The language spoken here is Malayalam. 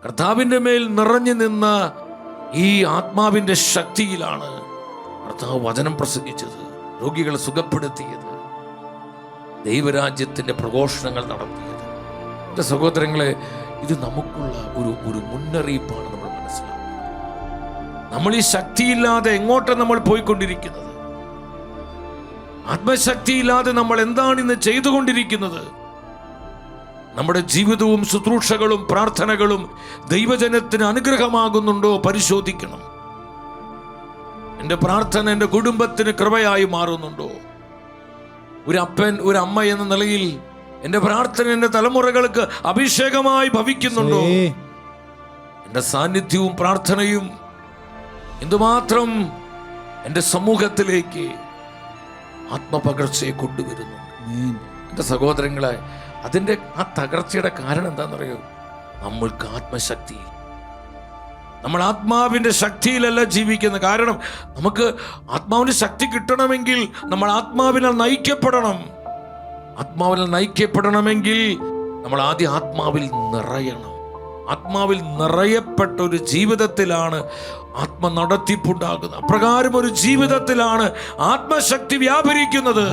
കർത്താവിൻ്റെ മേൽ നിറഞ്ഞു നിന്ന ഈ ആത്മാവിൻ്റെ ശക്തിയിലാണ് കർത്താവ് വചനം പ്രസംഗിച്ചത്, രോഗികളെ സുഖപ്പെടുത്തിയത്, ദൈവരാജ്യത്തിൻ്റെ പ്രഘോഷണങ്ങൾ നടത്തിയത്. എൻ്റെ സഹോദരങ്ങളെ, ഇത് നമുക്കുള്ള ഒരു മുന്നറിയിപ്പാണ്. നമ്മൾ മനസ്സിലാക്കുക, നമ്മൾ ഈ ശക്തിയില്ലാതെ എങ്ങോട്ടാണ് നമ്മൾ പോയിക്കൊണ്ടിരിക്കുന്നത്? ആത്മശക്തിയില്ലാതെ നമ്മൾ എന്താണ് ഇന്ന് ചെയ്തുകൊണ്ടിരിക്കുന്നത്? നമ്മുടെ ജീവിതവും ശുശ്രൂഷകളും പ്രാർത്ഥനകളും ദൈവജനത്തിന് അനുഗ്രഹമാകുന്നുണ്ടോ പരിശോധിക്കണം. എൻ്റെ പ്രാർത്ഥന എൻ്റെ കുടുംബത്തിന് കൃപയായി മാറുന്നുണ്ടോ? ഒരു അപ്പൻ, ഒരു അമ്മ എന്ന നിലയിൽ എൻ്റെ പ്രാർത്ഥന എൻ്റെ തലമുറകൾക്ക് അഭിഷേകമായി ഭവിക്കുന്നുണ്ടോ? എൻ്റെ സാന്നിധ്യവും പ്രാർത്ഥനയും എന്തുമാത്രം എൻ്റെ സമൂഹത്തിലേക്ക് ആത്മപകർച്ചയെ കൊണ്ടുവരുന്നു. എൻ്റെ സഹോദരങ്ങളെ, അതിൻ്റെ ആ തകർച്ചയുടെ കാരണം എന്താണെന്നറിയോ? നമ്മൾക്ക് ആത്മശക്തി, നമ്മൾ ആത്മാവിൻ്റെ ശക്തിയിലല്ല ജീവിക്കുന്നത്. കാരണം നമുക്ക് ആത്മാവിൻ്റെ ശക്തി കിട്ടണമെങ്കിൽ നമ്മൾ ആത്മാവിനാൽ നയിക്കപ്പെടണം. ആത്മാവിനാൽ നയിക്കപ്പെടണമെങ്കിൽ നമ്മൾ ആദ്യം ആത്മാവിൽ നിറയണം. ആത്മാവിൽ നിറയപ്പെട്ട ഒരു ജീവിതത്തിലാണ് ആത്മ നടത്തിപ്പുണ്ടാകുന്നത്. അപ്രകാരം ഒരു ജീവിതത്തിലാണ് ആത്മശക്തി വ്യാപരിക്കുന്നത്.